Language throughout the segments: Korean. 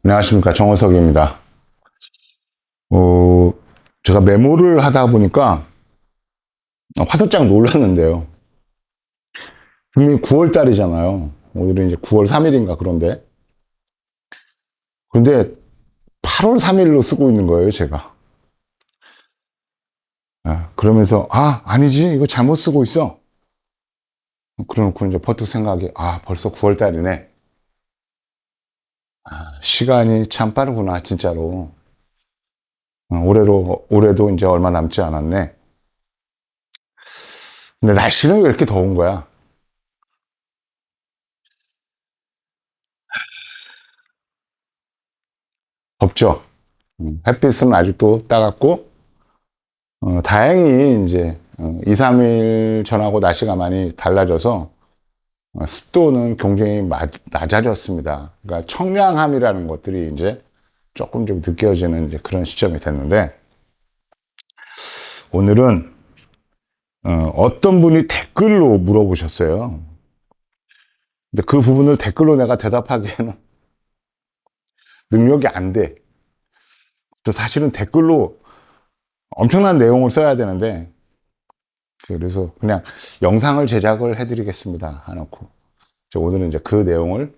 안녕하십니까. 정원석입니다. 어, 제가 메모를 하다 보니까 화들짝 놀랐는데요. 분명히 9월 달이잖아요. 오늘은 이제 9월 3일인가 그런데. 근데 8월 3일로 쓰고 있는 거예요, 제가. 그러면서, 아니지. 이거 잘못 쓰고 있어. 그러놓고 이제 버뜩 생각이, 벌써 9월 달이네. 시간이 참 빠르구나, 진짜로. 올해도 이제 얼마 남지 않았네. 근데 날씨는 왜 이렇게 더운 거야? 덥죠? 햇빛은 아직도 따갑고, 다행히 이제 2, 3일 전하고 날씨가 많이 달라져서 습도는 굉장히 낮아졌습니다. 그러니까 청량함이라는 것들이 이제 조금 좀 느껴지는 이제 그런 시점이 됐는데 오늘은 어떤 분이 댓글로 물어보셨어요. 근데 그 부분을 댓글로 내가 대답하기에는 능력이 안 돼. 또 사실은 댓글로 엄청난 내용을 써야 되는데 그래서 그냥 영상을 제작을 해드리겠습니다. 해놓고 오늘은 이제 그 내용을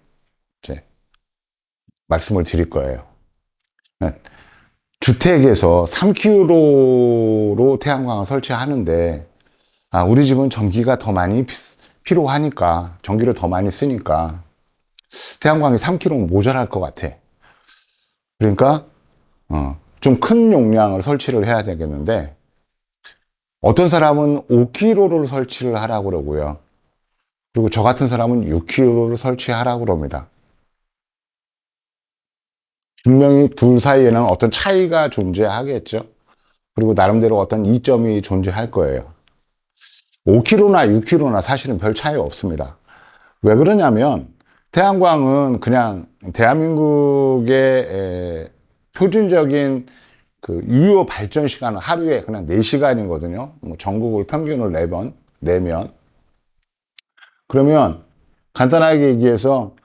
이제 말씀을 드릴 거예요. 주택에서 3kW로 태양광을 설치하는데, 우리 집은 전기가 더 많이 필요하니까, 전기를 더 많이 쓰니까, 태양광이 3kW는 모자랄 것 같아. 그러니까, 좀 큰 용량을 설치를 해야 되겠는데, 어떤 사람은 5kW를 설치를 하라고 그러고요. 그리고 저 같은 사람은 6kW를 설치하라고 그럽니다. 분명히 둘 사이에는 어떤 차이가 존재하겠죠. 그리고 나름대로 어떤 이점이 존재할 거예요. 5kg나 6kg나 사실은 별 차이 없습니다. 왜 그러냐면 태양광은 그냥 대한민국의 표준적인 그 유효 발전 시간은 하루에 그냥 4시간이거든요. 뭐 전국을 평균을 내면 그러면 간단하게 얘기해서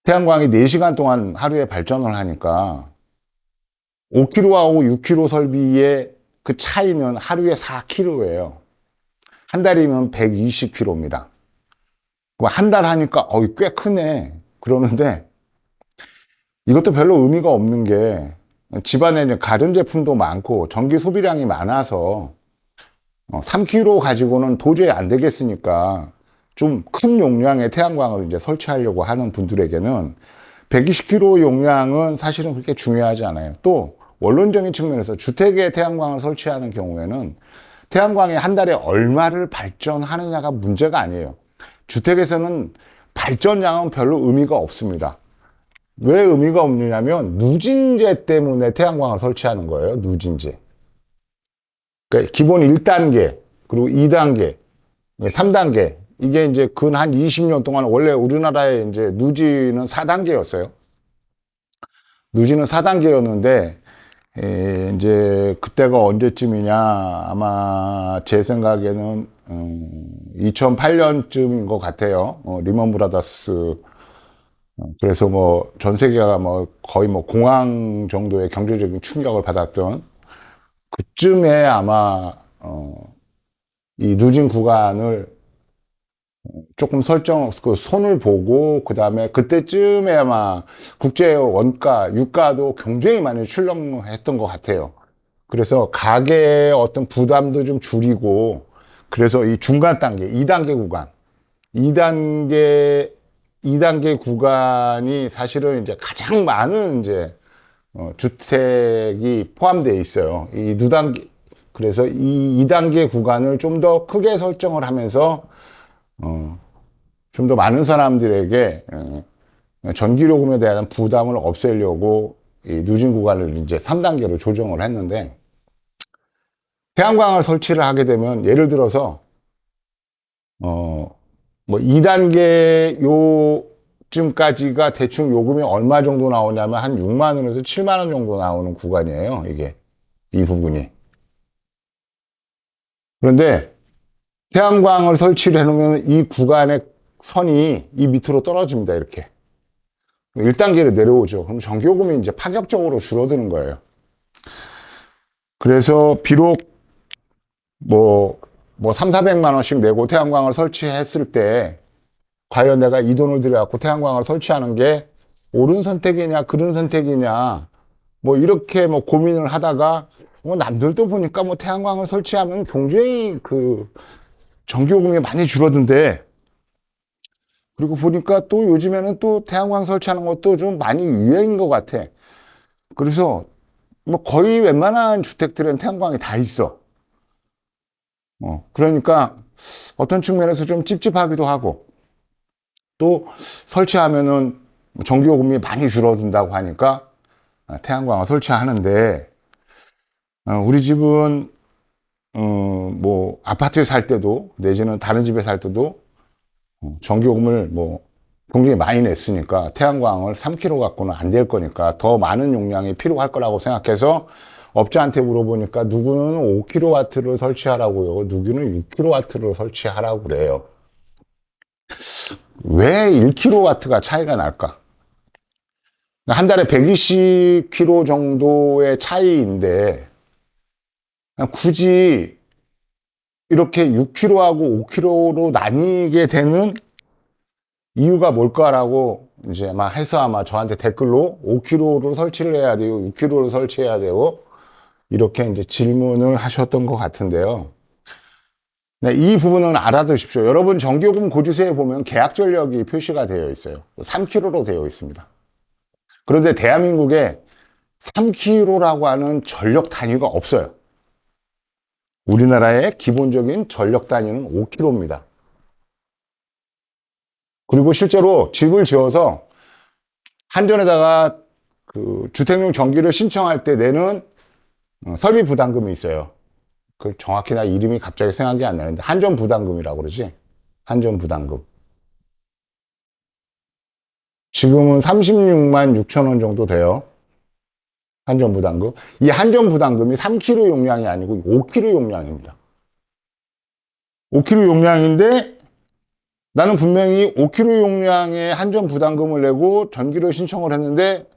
태양광이 4시간 동안 하루에 발전을 하니까 5kg하고 6kg 설비의 그 차이는 하루에 4kg예요. 한 달이면 120kg입니다. 한 달 하니까 꽤 크네 그러는데 이것도 별로 의미가 없는 게 집안에 가전제품도 많고 전기 소비량이 많아서 3kg 가지고는 도저히 안 되겠으니까 좀 큰 용량의 태양광을 이제 설치하려고 하는 분들에게는 120kg 용량은 사실은 그렇게 중요하지 않아요. 또 원론적인 측면에서 주택에 태양광을 설치하는 경우에는 태양광이 한 달에 얼마를 발전하느냐가 문제가 아니에요. 주택에서는 발전량은 별로 의미가 없습니다. 왜 의미가 없느냐면 누진제 때문에 태양광을 설치하는 거예요. 누진제. 그러니까 기본 1단계, 그리고 2단계, 3단계. 이게 이제 근 한 20년 동안 원래 우리나라에 이제 누진은 4단계였어요. 누진은 4단계였는데 이제 그때가 언제쯤이냐 아마 제 생각에는 2008년쯤인 것 같아요. 리먼 브라더스 그래서 뭐 전 세계가 뭐 거의 뭐 공황 정도의 경제적인 충격을 받았던 그쯤에 아마 이 누진 구간을 조금 그 손을 보고 그 다음에 그때쯤에 아마 국제 원가 유가도 굉장히 많이 출렁했던 것 같아요. 그래서 가계의 어떤 부담도 좀 줄이고 그래서 이 중간 단계 2단계 구간 2단계 2단계 구간이 사실은 이제 가장 많은 이제 주택이 포함되어 있어요. 이 두 단계 그래서 이 2단계 구간을 좀 더 크게 설정을 하면서 좀 더 많은 사람들에게 전기요금에 대한 부담을 없애려고 이 누진 구간을 이제 3단계로 조정을 했는데 태양광을 설치를 하게 되면 예를 들어서 뭐 2단계 요쯤까지가 대충 요금이 얼마 정도 나오냐면 한 6만 원에서 7만 원 정도 나오는 구간이에요. 이게 이 부분이. 그런데 태양광을 설치를 해놓으면 이 구간의 선이 이 밑으로 떨어집니다. 이렇게. 1단계로 내려오죠. 그럼 전기요금이 이제 파격적으로 줄어드는 거예요. 그래서 비록 뭐 3, 400만 원씩 내고 태양광을 설치했을 때 과연 내가 이 돈을 들여갖고 태양광을 설치하는 게 옳은 선택이냐 그른 선택이냐 뭐 이렇게 뭐 고민을 하다가 뭐 남들도 보니까 뭐 태양광을 설치하면 굉장히 그 전기요금이 많이 줄어든대. 그리고 보니까 또 요즘에는 또 태양광 설치하는 것도 좀 많이 유행인 것 같아. 그래서 뭐 거의 웬만한 주택들은 태양광이 다 있어. 그러니까 어떤 측면에서 좀 찝찝하기도 하고 또 설치하면은 전기요금이 많이 줄어든다고 하니까 태양광을 설치하는데 우리 집은 뭐 아파트에 살 때도 내지는 다른 집에 살 때도 전기요금을 뭐 굉장히 많이 냈으니까 태양광을 3kW 갖고는 안 될 거니까 더 많은 용량이 필요할 거라고 생각해서 업자한테 물어보니까 누구는 5kW를 설치하라고요. 누구는 6kW를 설치하라고 그래요. 왜 1kW가 차이가 날까? 한 달에 120kW 정도의 차이인데 굳이 이렇게 6kW하고 5kW로 나뉘게 되는 이유가 뭘까라고 이제 아마 저한테 댓글로 5kW로 설치를 해야 돼요, 6kW로 설치해야 돼요, 이렇게 이제 질문을 하셨던 것 같은데요. 네, 이 부분은 알아두십시오. 여러분 전기요금 고지서에 보면 계약 전력이 표시가 되어 있어요. 3kW로 되어 있습니다. 그런데 대한민국에 3kW라고 하는 전력 단위가 없어요. 우리나라의 기본적인 전력 단위는 5kW입니다. 그리고 실제로 집을 지어서 한전에다가 그 주택용 전기를 신청할 때 내는 설비 부담금이 있어요. 그 정확히 나 이름이 갑자기 생각이 안 나는데 한전 부담금이라고 그러지. 한전 부담금. 지금은 36만 6천 원 정도 돼요. 한전 부담금. 이 한전 부담금이 3kg 용량이 아니고 5kg 용량입니다. 5kg 용량인데 나는 분명히 5kg 용량의 한전 부담금을 내고 전기를 신청을 했는데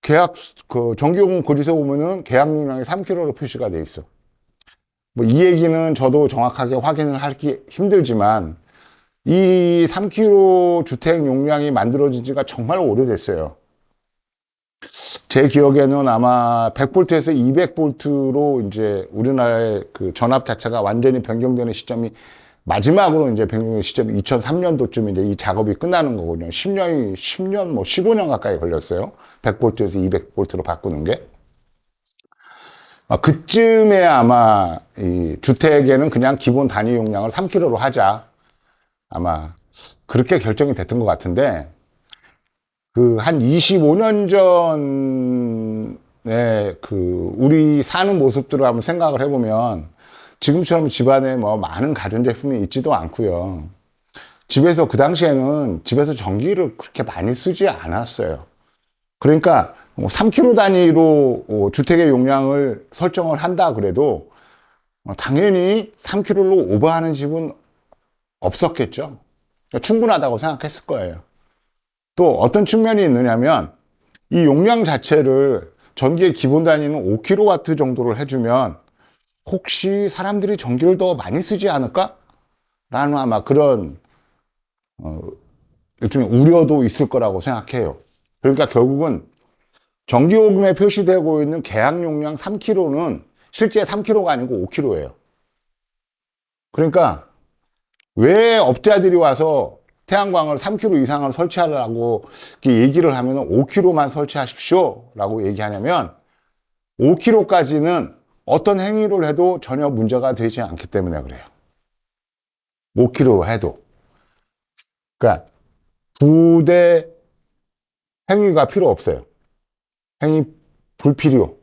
계약 그 전기요금 고지서 보면은 계약 용량이 3kg로 표시가 돼 있어. 뭐 이 얘기는 저도 정확하게 확인을 하기 힘들지만 이 3kg 주택 용량이 만들어진 지가 정말 오래됐어요. 제 기억에는 아마 100볼트에서 200볼트로 이제 우리나라의 그 전압 자체가 완전히 변경되는 시점이 마지막으로 이제 변경된 시점이 2003년도쯤 이제 이 작업이 끝나는 거거든요. 10년, 뭐 15년 가까이 걸렸어요. 100볼트에서 200볼트로 바꾸는 게. 그쯤에 아마 이 주택에는 그냥 기본 단위 용량을 3kg로 하자. 아마 그렇게 결정이 됐던 것 같은데, 그 한 25년 전에 그 우리 사는 모습들을 한번 생각을 해보면 지금처럼 집안에 뭐 많은 가전제품이 있지도 않고요. 집에서 그 당시에는 집에서 전기를 그렇게 많이 쓰지 않았어요. 그러니까 3kg 단위로 주택의 용량을 설정을 한다 그래도 당연히 3kg로 오버하는 집은 없었겠죠. 충분하다고 생각했을 거예요. 또 어떤 측면이 있느냐면 이 용량 자체를 전기의 기본 단위는 5kW 정도를 해주면 혹시 사람들이 전기를 더 많이 쓰지 않을까? 라는 아마 그런 일종의 우려도 있을 거라고 생각해요. 그러니까 결국은 전기요금에 표시되고 있는 계약 용량 3kg는 실제 3kg가 아니고 5kg예요. 그러니까 왜 업자들이 와서 태양광을 3kg 이상을 설치하라고 얘기를 하면 5kg만 설치하십시오 라고 얘기하냐면 5kg까지는 어떤 행위를 해도 전혀 문제가 되지 않기 때문에 그래요. 5kg 해도. 그러니까 부대 행위가 필요 없어요. 행위 불필요.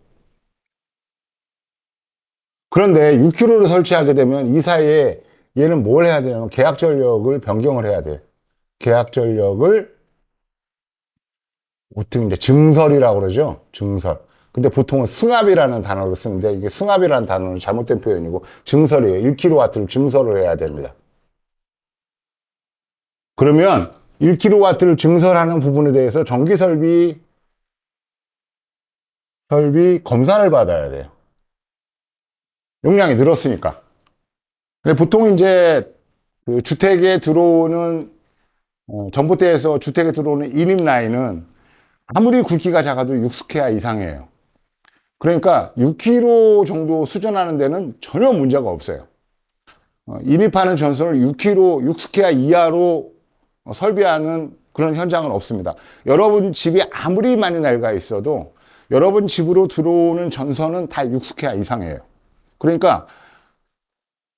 그런데 6kg를 설치하게 되면 이 사이에 얘는 뭘 해야 되냐면 계약 전력을 변경을 해야 돼. 계약 전력을 보통 이제 증설이라고 그러죠. 증설. 근데 보통은 승합이라는 단어를 쓰는데 이게 승합이라는 단어는 잘못된 표현이고 증설이에요. 1kW를 증설을 해야 됩니다. 그러면 1kW를 증설하는 부분에 대해서 전기 설비 검사를 받아야 돼요. 용량이 늘었으니까. 근데 보통 이제 그 주택에 들어오는 전봇대에서 주택에 들어오는 인입 라인은 아무리 굵기가 작아도 6스퀘어 이상이에요. 그러니까 6km 정도 수준하는 데는 전혀 문제가 없어요. 인입하는 전선을 6km, 6스퀘어 이하로 설비하는 그런 현장은 없습니다. 여러분 집이 아무리 많이 낡아 있어도 여러분 집으로 들어오는 전선은 다 6스퀘어 이상이에요. 그러니까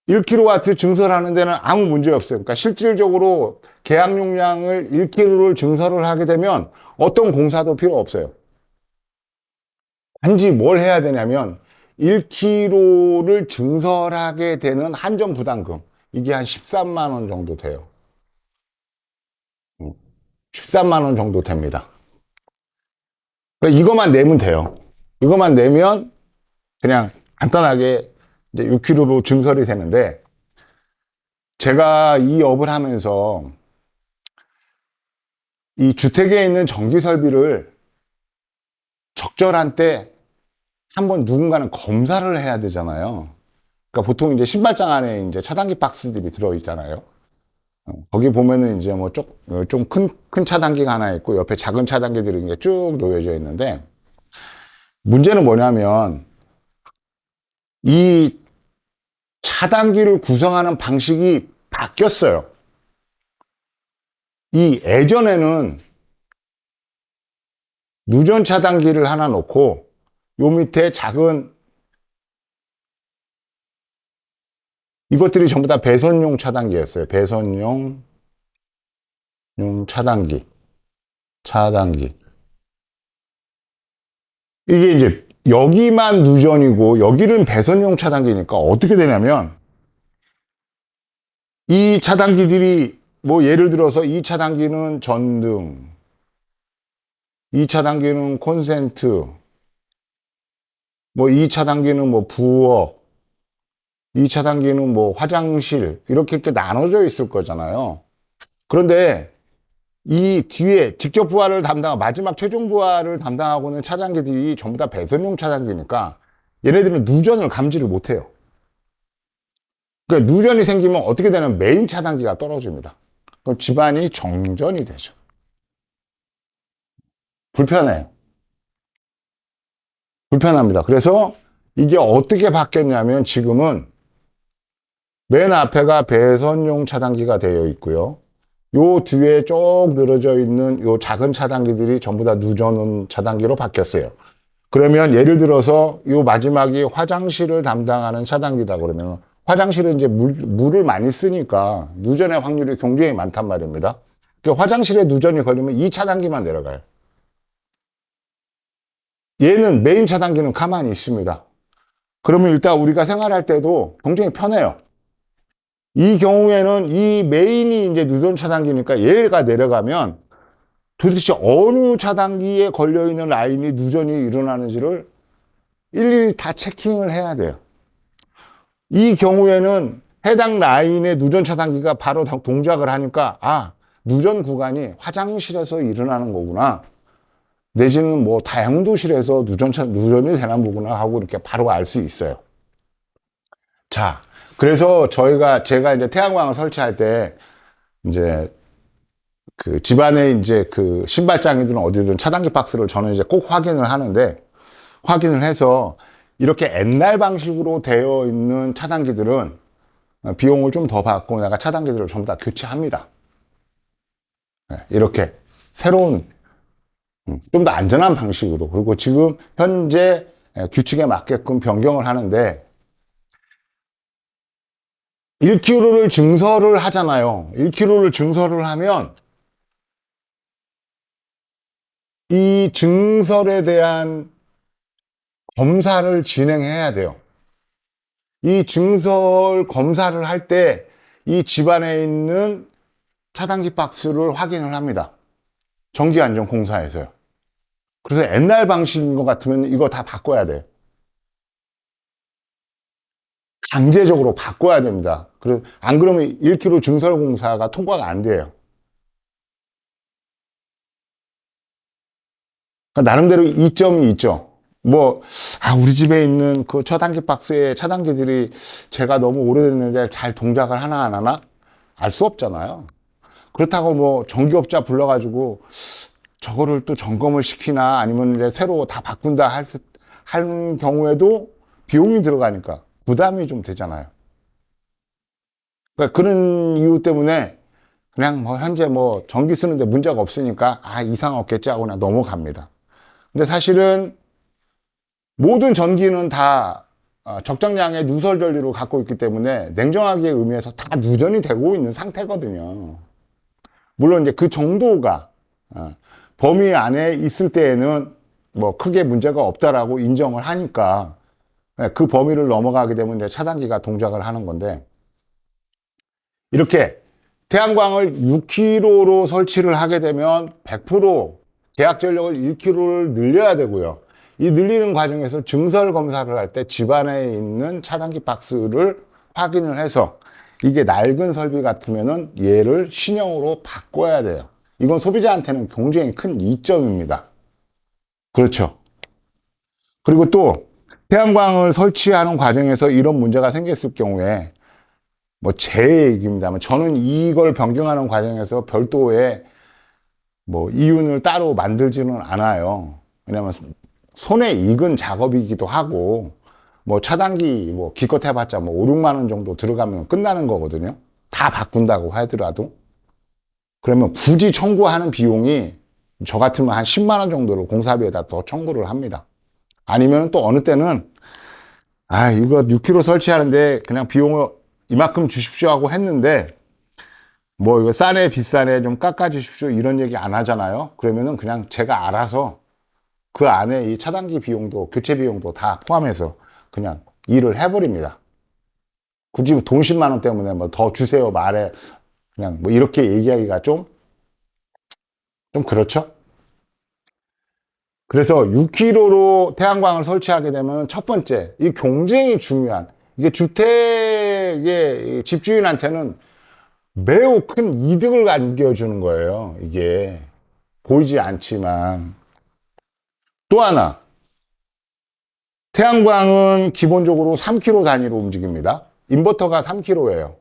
1kW 증설하는 데는 아무 문제 없어요. 그러니까 실질적으로 계약 용량을 1kg를 증설을 하게 되면 어떤 공사도 필요 없어요. 단지 뭘 해야 되냐면 1kg를 증설하게 되는 한전 부담금, 이게 한 13만 원 정도 돼요. 13만 원 정도 됩니다. 그러니까 이것만 내면 돼요. 이것만 내면 그냥 간단하게 이제 6kg로 증설이 되는데, 제가 이 업을 하면서 이 주택에 있는 전기 설비를 적절한 때 한번 누군가는 검사를 해야 되잖아요. 그러니까 보통 이제 신발장 안에 이제 차단기 박스들이 들어있잖아요. 거기 보면은 이제 뭐 좀 큰 차단기가 하나 있고 옆에 작은 차단기들이 이제 쭉 놓여져 있는데, 문제는 뭐냐면 이 차단기를 구성하는 방식이 바뀌었어요. 이 예전에는 누전 차단기를 하나 놓고 요 밑에 작은, 이것들이 전부 다 배선용 차단기였어요. 배선용 차단기. 이게 이제 여기만 누전이고 여기는 배선용 차단기니까 어떻게 되냐면, 이 차단기들이 뭐 예를 들어서 이 차단기는 전등, 이 차단기는 콘센트, 뭐 이 차단기는 뭐 부엌, 이 차단기는 뭐 화장실, 이렇게 나눠져 있을 거잖아요. 그런데 이 뒤에 직접 부하를 담당하고 마지막 최종 부하를 담당하고 있는 차단기들이 전부 다 배선용 차단기니까 얘네들은 누전을 감지를 못해요. 그러니까 누전이 생기면 어떻게 되냐면 메인 차단기가 떨어집니다. 그럼 집안이 정전이 되죠. 불편해요. 불편합니다. 그래서 이게 어떻게 바뀌었냐면, 지금은 맨 앞에가 배선용 차단기가 되어 있고요. 요 뒤에 쭉 늘어져 있는 요 작은 차단기들이 전부 다 누전 차단기로 바뀌었어요. 그러면 예를 들어서 요 마지막이 화장실을 담당하는 차단기다 그러면, 화장실은 이제 물을 많이 쓰니까 누전의 확률이 굉장히 많단 말입니다. 그 화장실에 누전이 걸리면 이 차단기만 내려가요. 얘는 메인 차단기는 가만히 있습니다. 그러면 일단 우리가 생활할 때도 굉장히 편해요. 이 경우에는 이 메인이 이제 누전 차단기니까 얘가 내려가면 도대체 어느 차단기에 걸려있는 라인이 누전이 일어나는지를 일일이 다 체킹을 해야 돼요. 이 경우에는 해당 라인의 누전 차단기가 바로 동작을 하니까, 아, 누전 구간이 화장실에서 일어나는 거구나, 내지는 뭐 다용도실에서 누전이 되는 거구나 하고 이렇게 바로 알 수 있어요. 자, 그래서 제가 이제 태양광을 설치할 때 이제 그 집안에 이제 그 신발장이든 어디든 차단기 박스를 저는 이제 꼭 확인을 하는데, 확인을 해서 이렇게 옛날 방식으로 되어 있는 차단기들은 비용을 좀 더 받고 내가 차단기들을 전부 다 교체합니다. 이렇게 새로운 좀 더 안전한 방식으로. 그리고 지금 현재 규칙에 맞게끔 변경을 하는데, 1kg를 증설을 하잖아요. 1kg를 증설을 하면 이 증설에 대한 검사를 진행해야 돼요. 이 증설 검사를 할 때 이 집안에 있는 차단기 박스를 확인을 합니다. 전기안전공사에서요. 그래서 옛날 방식인 것 같으면 이거 다 바꿔야 돼요. 강제적으로 바꿔야 됩니다. 안 그러면 1kg 증설 공사가 통과가 안 돼요. 그러니까 나름대로 이점이 있죠. 뭐, 우리 집에 있는 그 차단기 박스의 차단기들이 제가 너무 오래됐는데 잘 동작을 하나 안 하나? 알 수 없잖아요. 그렇다고 뭐 전기업자 불러가지고 저거를 또 점검을 시키나 아니면 이제 새로 다 바꾼다 할 경우에도 비용이 들어가니까 부담이 좀 되잖아요. 그러니까 그런 이유 때문에 그냥 뭐 현재 뭐 전기 쓰는데 문제가 없으니까 이상 없겠지 하고 그냥 넘어갑니다. 근데 사실은 모든 전기는 다 적정량의 누설 전류를 갖고 있기 때문에 냉정하게 의미해서 다 누전이 되고 있는 상태거든요. 물론 이제 그 정도가 범위 안에 있을 때에는 뭐 크게 문제가 없다라고 인정을 하니까 그 범위를 넘어가게 되면 이제 차단기가 동작을 하는 건데, 이렇게 태양광을 6kW로 설치를 하게 되면 100% 계약 전력을 1kW를 늘려야 되고요. 이 늘리는 과정에서 증설 검사를 할 때 집안에 있는 차단기 박스를 확인을 해서 이게 낡은 설비 같으면은 얘를 신형으로 바꿔야 돼요. 이건 소비자한테는 굉장히 큰 이점입니다. 그렇죠. 그리고 또 태양광을 설치하는 과정에서 이런 문제가 생겼을 경우에 뭐 제 얘기입니다만 저는 이걸 변경하는 과정에서 별도의 뭐 이윤을 따로 만들지는 않아요. 왜냐면 손에 익은 작업이기도 하고 뭐 차단기 뭐 기껏 해봤자 뭐 5, 6만 원 정도 들어가면 끝나는 거거든요. 다 바꾼다고 하더라도. 그러면 굳이 청구하는 비용이 저 같으면 한 10만 원 정도를 공사비에다 더 청구를 합니다. 아니면 또 어느 때는 이거 6kg 설치하는데 그냥 비용을 이만큼 주십시오 하고 했는데 뭐 이거 싸네 비싸네 좀 깎아 주십시오 이런 얘기 안 하잖아요. 그러면은 그냥 제가 알아서 그 안에 이 차단기 비용도 교체 비용도 다 포함해서 그냥 일을 해버립니다. 굳이 돈 10만 원 때문에 뭐 더 주세요 말해 그냥 뭐 이렇게 얘기하기가 좀 그렇죠. 그래서 6kW로 태양광을 설치하게 되면 첫 번째 이 경쟁이 중요한, 이게 주택의 집주인한테는 매우 큰 이득을 안겨주는 거예요. 이게 보이지 않지만. 또 하나, 태양광은 기본적으로 3km 단위로 움직입니다. 인버터가 3km예요.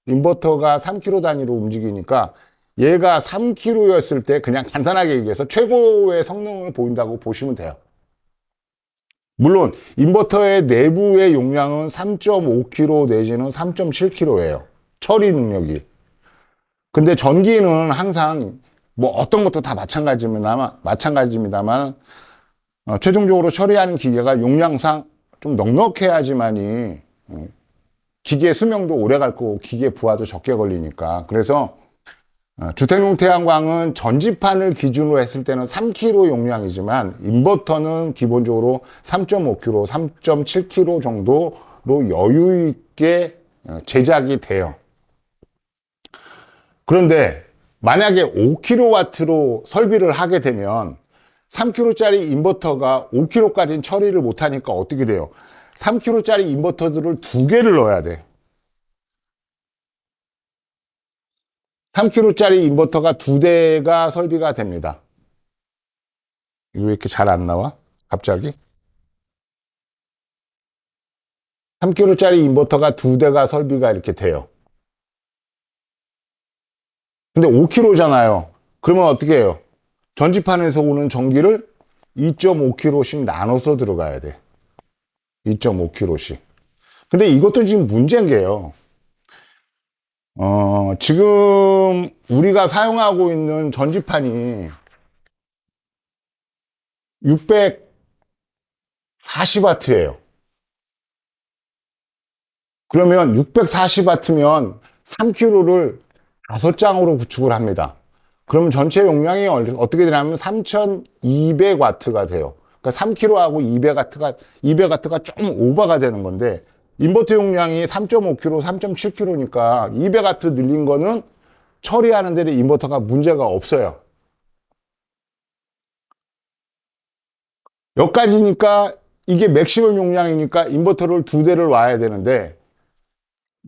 인버터가 3km 단위로 움직이니까 얘가 3km였을 때 그냥 간단하게 얘기해서 최고의 성능을 보인다고 보시면 돼요. 물론 인버터의 내부의 용량은 3.5kW 내지는 3.7kW예요. 처리 능력이. 근데 전기는 항상 뭐 어떤 것도 다 마찬가지입니다만 최종적으로 처리하는 기계가 용량상 좀 넉넉해야지만이 기계 수명도 오래 갈 거고 기계 부하도 적게 걸리니까. 그래서 주택용 태양광은 전지판을 기준으로 했을 때는 3kW 용량이지만 인버터는 기본적으로 3.5kW, 3.7kW 정도로 여유 있게 제작이 돼요. 그런데 만약에 5kW로 설비를 하게 되면 3kW짜리 인버터가 5kW까지는 처리를 못하니까 어떻게 돼요? 3kW짜리 인버터들을 2개를 넣어야 돼. 3kW짜리 인버터가 2대가 설비가 됩니다. 이거 왜 이렇게 잘 안 나와? 갑자기? 3kW짜리 인버터가 2대가 설비가 이렇게 돼요. 근데 5kW잖아요. 그러면 어떻게 해요? 전지판에서 오는 전기를 2.5kW씩 나눠서 들어가야 돼. 2.5kW씩. 근데 이것도 지금 문제인 게요. 지금 우리가 사용하고 있는 전지판이 640W예요. 그러면 640W면 3kW를 5장으로 구축을 합니다. 그럼 전체 용량이 어떻게 되냐면 3200W가 돼요. 그러니까 3kW하고 200W가 좀 오버가 되는 건데, 인버터 용량이 3.5kW, 3.7kW니까 200W 늘린 거는 처리하는 데는 인버터가 문제가 없어요. 여기까지니까 이게 맥시멈 용량이니까 인버터를 2대를 와야 되는데,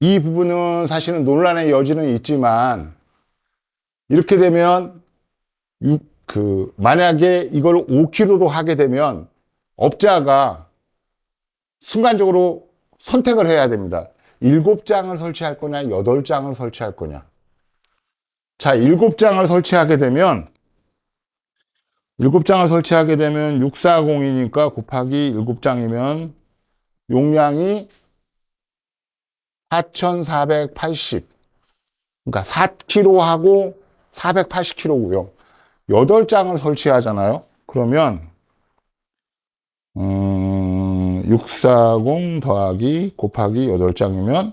이 부분은 사실은 논란의 여지는 있지만 이렇게 되면 만약에 이걸 5kg로 하게 되면 업자가 순간적으로 선택을 해야 됩니다. 7장을 설치할 거냐, 8장을 설치할 거냐. 자, 7장을 설치하게 되면 640이니까 곱하기 7장이면 용량이 4,480. 그러니까 4kg하고 480kg고요. 8장을 설치하잖아요. 그러면 640 더하기 곱하기 8장이면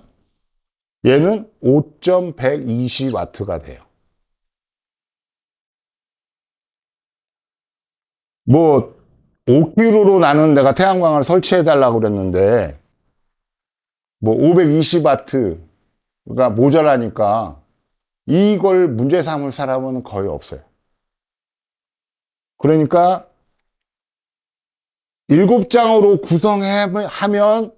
얘는 5.120W가 돼요. 뭐 5kg로 나는 내가 태양광을 설치해 달라고 그랬는데 뭐 520W가 모자라니까 이걸 문제 삼을 사람은 거의 없어요. 그러니까 7장으로 구성하면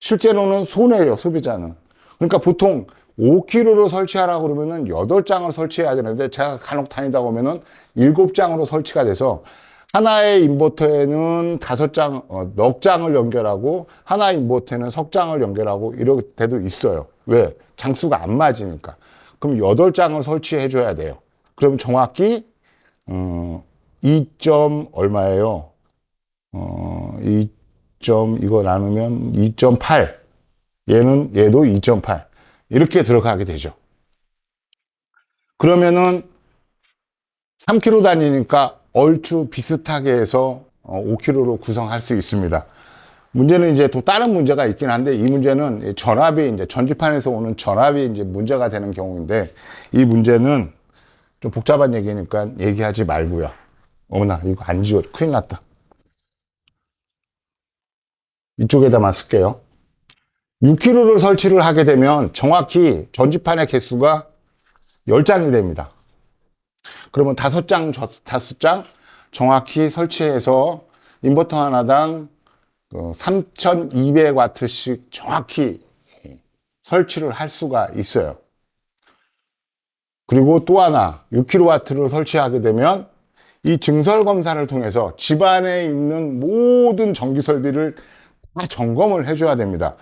실제로는 손해예요, 소비자는. 그러니까 보통 5kg로 설치하라고 그러면은 8장을 설치해야 되는데 제가 간혹 다니다 보면은 7장으로 설치가 돼서 하나의 인버터에는 5장, 넉 장을 연결하고 하나의 인버터에는 석 장을 연결하고 이럴 때도 있어요. 왜? 장수가 안 맞으니까. 그럼 8장을 설치해 줘야 돼요. 그럼 정확히 2. 얼마예요? 이거 나누면 2.8. 얘도 2.8. 이렇게 들어가게 되죠. 그러면은 3kg 다니니까 얼추 비슷하게 해서 5kg로 구성할 수 있습니다. 문제는 이제 또 다른 문제가 있긴 한데 이 문제는 전압이 이제 전지판에서 오는 전압이 이제 문제가 되는 경우인데 이 문제는 좀 복잡한 얘기니까 얘기하지 말고요. 어머나 이거 안 지워 큰일 났다. 이쪽에다만 쓸게요. 6kg를 설치를 하게 되면 정확히 전지판의 개수가 10장이 됩니다. 그러면 5장 정확히 설치해서 인버터 하나당 3,200W씩 정확히 설치를 할 수가 있어요. 그리고 또 하나 6kW를 설치하게 되면 이 증설 검사를 통해서 집안에 있는 모든 전기 설비를 다 점검을 해줘야 됩니다.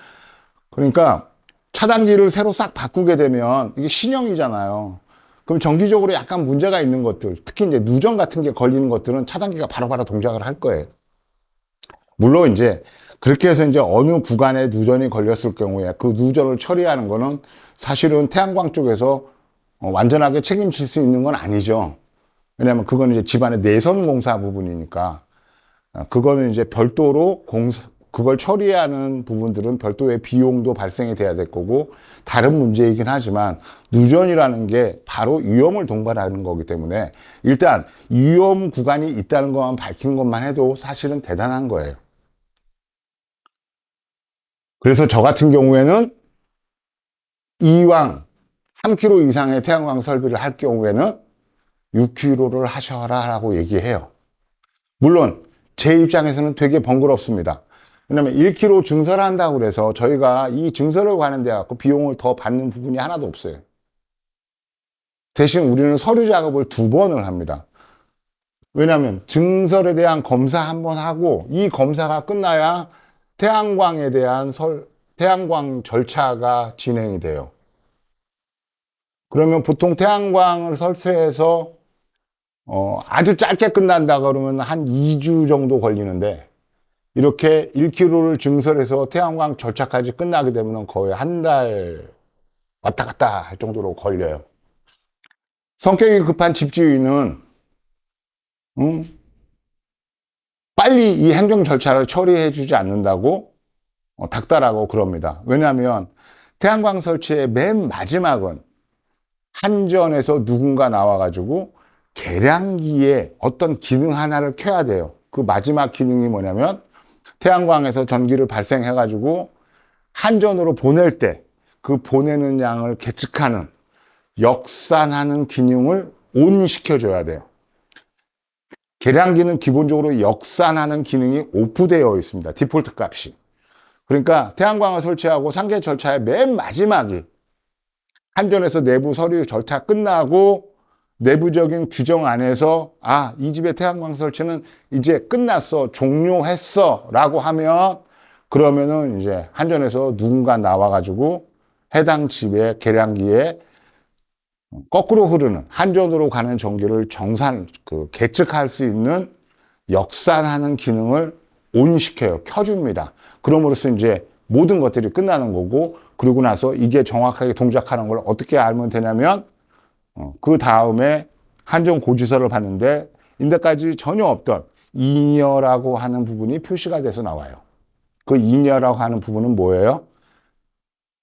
그러니까 차단기를 새로 싹 바꾸게 되면 이게 신형이잖아요. 그럼 정기적으로 약간 문제가 있는 것들, 특히 이제 누전 같은 게 걸리는 것들은 차단기가 바로바로 동작을 할 거예요. 물론 이제 그렇게 해서 이제 어느 구간에 누전이 걸렸을 경우에 그 누전을 처리하는 거는 사실은 태양광 쪽에서 완전하게 책임질 수 있는 건 아니죠. 왜냐하면 그거는 이제 집안의 내선 공사 부분이니까 그거는 이제 별도로 그걸 처리하는 부분들은 별도의 비용도 발생이 돼야 될 거고 다른 문제이긴 하지만 누전이라는 게 바로 위험을 동반하는 거기 때문에 일단 위험 구간이 있다는 것만 밝힌 것만 해도 사실은 대단한 거예요. 그래서 저 같은 경우에는 이왕 3kg 이상의 태양광 설비를 할 경우에는 6kg를 하셔라 라고 얘기해요. 물론 제 입장에서는 되게 번거롭습니다. 왜냐면 1kg 증설을 한다고 그래서 저희가 이 증설을 관련돼 갖고 비용을 더 받는 부분이 하나도 없어요. 대신 우리는 서류 작업을 2번을 합니다. 왜냐하면 증설에 대한 검사 한 번 하고 이 검사가 끝나야 태양광에 대한 태양광 절차가 진행이 돼요. 그러면 보통 태양광을 설치해서 아주 짧게 끝난다 그러면 한 2주 정도 걸리는데 이렇게 1kg를 증설해서 태양광 절차까지 끝나게 되면 거의 한 달 왔다 갔다 할 정도로 걸려요. 성격이 급한 집주인은 빨리 이 행정 절차를 처리해 주지 않는다고 닥달하고 그럽니다. 왜냐하면 태양광 설치의 맨 마지막은 한전에서 누군가 나와가지고 계량기에 어떤 기능 하나를 켜야 돼요. 그 마지막 기능이 뭐냐면 태양광에서 전기를 발생해가지고 한전으로 보낼 때 그 보내는 양을 계측하는 역산하는 기능을 ON 시켜줘야 돼요. 계량기는 기본적으로 역산하는 기능이 오프되어 있습니다. 디폴트 값이. 그러니까 태양광을 설치하고 상계 절차의 맨 마지막이 한전에서 내부 서류 절차 끝나고 내부적인 규정 안에서 이 집의 태양광 설치는 이제 끝났어, 종료했어 라고 하면, 그러면은 이제 한전에서 누군가 나와가지고 해당 집의 계량기에 거꾸로 흐르는 한전으로 가는 전기를 계측할 수 있는 역산하는 기능을 온시켜요. 켜줍니다. 그럼으로써 이제 모든 것들이 끝나는 거고, 그러고 나서 이게 정확하게 동작하는 걸 어떻게 알면 되냐면, 그 다음에 한전 고지서를 봤는데, 인데까지 전혀 없던 잉여라고 하는 부분이 표시가 돼서 나와요. 그 잉여라고 하는 부분은 뭐예요?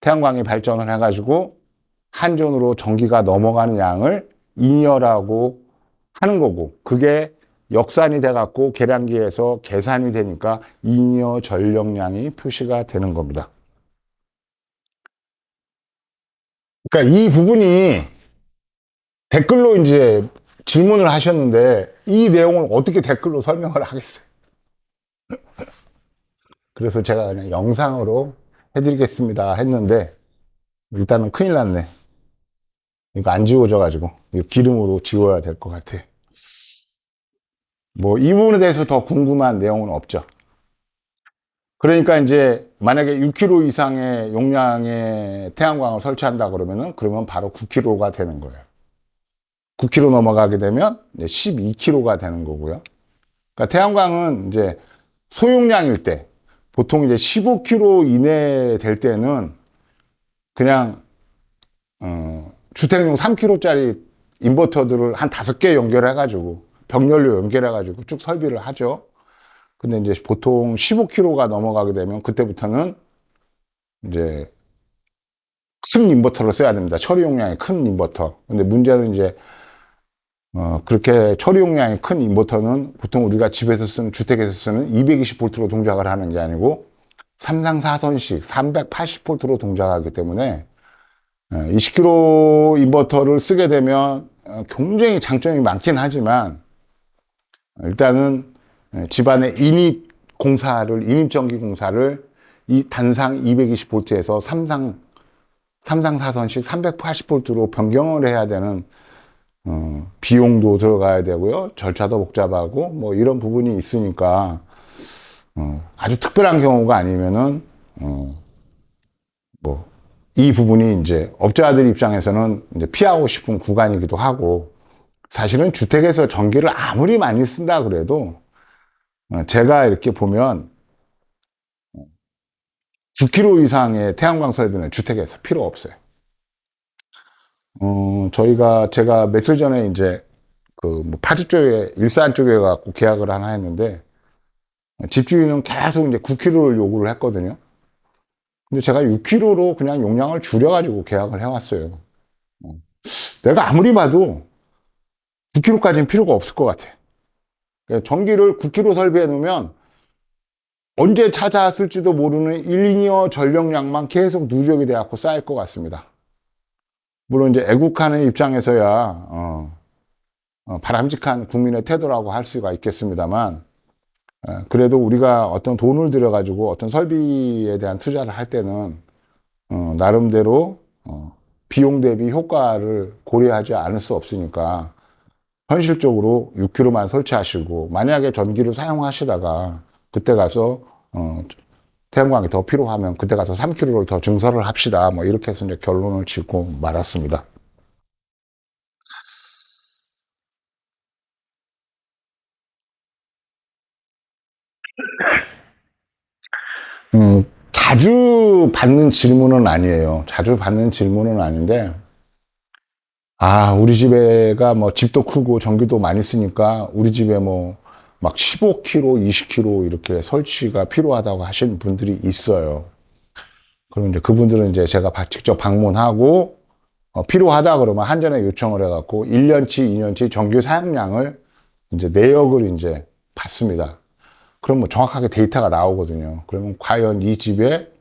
태양광이 발전을 해가지고 한전으로 전기가 넘어가는 양을 잉여라고 하는 거고, 그게 역산이 돼갖고 계량기에서 계산이 되니까 잉여 전력량이 표시가 되는 겁니다. 그러니까 이 부분이 댓글로 이제 질문을 하셨는데, 이 내용을 어떻게 댓글로 설명을 하겠어요? 그래서 제가 그냥 영상으로 해드리겠습니다 했는데, 일단은 큰일 났네. 이거 안 지워져가지고 이거 기름으로 지워야 될 것 같아. 뭐 이 부분에 대해서 더 궁금한 내용은 없죠. 그러니까 이제 만약에 6kg 이상의 용량의 태양광을 설치한다 그러면 바로 9kg가 되는 거예요. 9kg 넘어가게 되면 12kg가 되는 거고요. 그러니까 태양광은 이제 소용량일 때, 보통 이제 15kg 이내 될 때는 그냥 주택용 3kg짜리 인버터들을 한 5개 연결해가지고 병렬로 연결해가지고 쭉 설비를 하죠. 근데 이제 보통 15kg가 넘어가게 되면 그때부터는 이제 큰 인버터를 써야 됩니다. 처리 용량이 큰 인버터. 근데 문제는 이제 그렇게 처리 용량이 큰 인버터는 보통 우리가 집에서 쓰는, 주택에서 쓰는 220V로 동작을 하는 게 아니고 3상 4선식 380V로 동작하기 때문에 20kg 인버터를 쓰게 되면 굉장히 장점이 많긴 하지만, 일단은 집안의 인입전기 공사를 이 단상 220V에서 3상 4선식 380V로 변경을 해야 되는 비용도 들어가야 되고요. 절차도 복잡하고 뭐 이런 부분이 있으니까 아주 특별한 경우가 아니면은 뭐 이 부분이 이제 업자들 입장에서는 이제 피하고 싶은 구간이기도 하고, 사실은 주택에서 전기를 아무리 많이 쓴다 그래도 제가 이렇게 보면 9kg 이상의 태양광 설비는 주택에서 필요 없어요. 제가 며칠 전에 이제 뭐 파주 쪽에, 일산 쪽에 갖고 계약을 하나 했는데, 집주인은 계속 이제 9kg를 요구를 했거든요. 근데 제가 6kg로 그냥 용량을 줄여가지고 계약을 해왔어요. 내가 아무리 봐도 9kg까지는 필요가 없을 것 같아. 전기를 9kg 설비해 놓으면 언제 찾아왔을지도 모르는 1여 전력량만 계속 누적이 돼갖고 쌓일 것 같습니다. 물론 이제 애국하는 입장에서야 바람직한 국민의 태도라고 할 수가 있겠습니다만, 그래도 우리가 어떤 돈을 들여가지고 어떤 설비에 대한 투자를 할 때는 나름대로 비용 대비 효과를 고려하지 않을 수 없으니까, 현실적으로 6kg만 설치하시고, 만약에 전기를 사용하시다가 그때 가서 태양광이 더 필요하면 그때 가서 3kg를 더 증설을 합시다, 뭐 이렇게 해서 이제 결론을 짓고 말았습니다. 자주 받는 질문은 아니에요. 자주 받는 질문은 아닌데, 우리 집에가 뭐 집도 크고 전기도 많이 쓰니까 우리 집에 뭐 막 15kg, 20kg 이렇게 설치가 필요하다고 하시는 분들이 있어요. 그럼 이제 그분들은 이제 제가 직접 방문하고, 필요하다 그러면 한전에 요청을 해갖고 1년치, 2년치 정규 사용량을 이제 내역을 이제 받습니다. 그럼 뭐 정확하게 데이터가 나오거든요. 그러면 과연 이 집에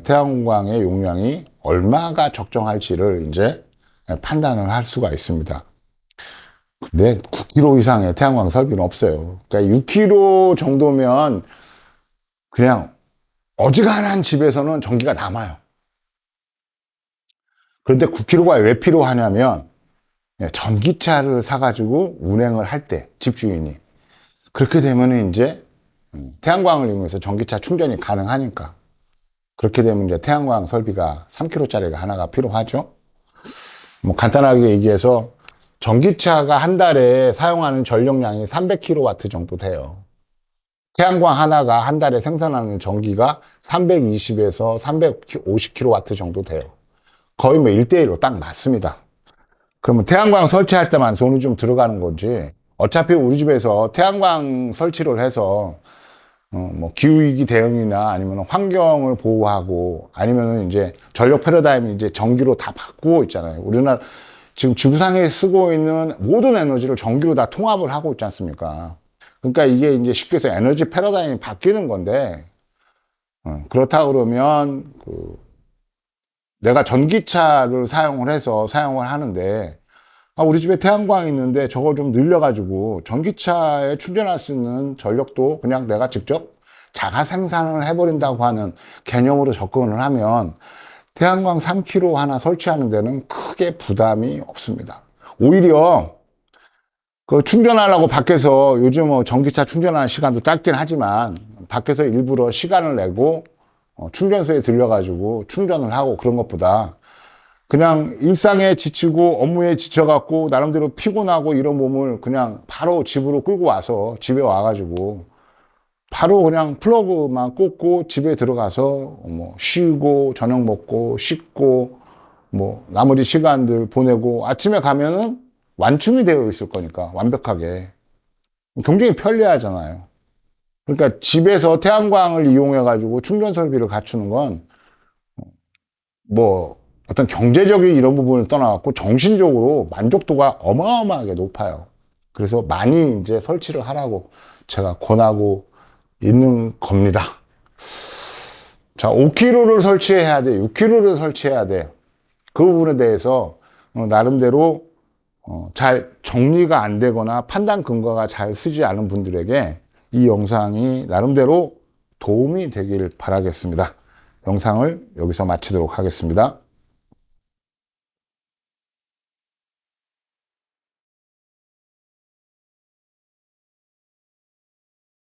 태양광의 용량이 얼마가 적정할지를 이제 판단을 할 수가 있습니다. 근데 9kg 이상의 태양광 설비는 없어요. 그러니까 6kg 정도면 그냥 어지간한 집에서는 전기가 남아요. 그런데 9kg가 왜 필요하냐면, 전기차를 사가지고 운행을 할 때, 집주인이. 그렇게 되면 이제 태양광을 이용해서 전기차 충전이 가능하니까. 그렇게 되면 이제 태양광 설비가 3kg짜리가 하나가 필요하죠. 뭐 간단하게 얘기해서 전기차가 한 달에 사용하는 전력량이 300kW 정도 돼요. 태양광 하나가 한 달에 생산하는 전기가 320에서 350kW 정도 돼요. 거의 뭐 1대1로 딱 맞습니다. 그러면 태양광 설치할 때만 돈이 좀 들어가는 거지. 어차피 우리 집에서 태양광 설치를 해서 뭐 기후위기 대응이나 아니면 환경을 보호하고 아니면 이제 전력 패러다임을 이제 전기로 다 바꾸고 있잖아요. 우리나라 지금 지구상에 쓰고 있는 모든 에너지를 전기로 다 통합을 하고 있지 않습니까? 그러니까 이게 이제 쉽게 해서 에너지 패러다임이 바뀌는 건데, 그렇다 그러면 내가 전기차를 사용을 해서 사용을 하는데, 우리 집에 태양광이 있는데 저걸 좀 늘려가지고 전기차에 충전할 수 있는 전력도 그냥 내가 직접 자가 생산을 해버린다고 하는 개념으로 접근을 하면 태양광 3kg 하나 설치하는 데는 크게 부담이 없습니다. 오히려 충전하려고 밖에서 요즘 전기차 충전하는 시간도 짧긴 하지만 밖에서 일부러 시간을 내고 충전소에 들려가지고 충전을 하고 그런 것보다 그냥 일상에 지치고 업무에 지쳐갖고 나름대로 피곤하고 이런 몸을 그냥 바로 집으로 끌고 와서 집에 와가지고 바로 그냥 플러그만 꽂고 집에 들어가서 뭐 쉬고 저녁 먹고 씻고 뭐 나머지 시간들 보내고 아침에 가면은 완충이 되어 있을 거니까 완벽하게 굉장히 편리하잖아요. 그러니까 집에서 태양광을 이용해 가지고 충전 설비를 갖추는 건 뭐 어떤 경제적인 이런 부분을 떠나갖고 정신적으로 만족도가 어마어마하게 높아요. 그래서 많이 이제 설치를 하라고 제가 권하고 있는 겁니다. 자, 5kg를 설치해야 돼, 6kg를 설치해야 돼. 그 부분에 대해서 나름대로 잘 정리가 안 되거나 판단 근거가 잘 쓰지 않은 분들에게 이 영상이 나름대로 도움이 되길 바라겠습니다. 영상을 여기서 마치도록 하겠습니다.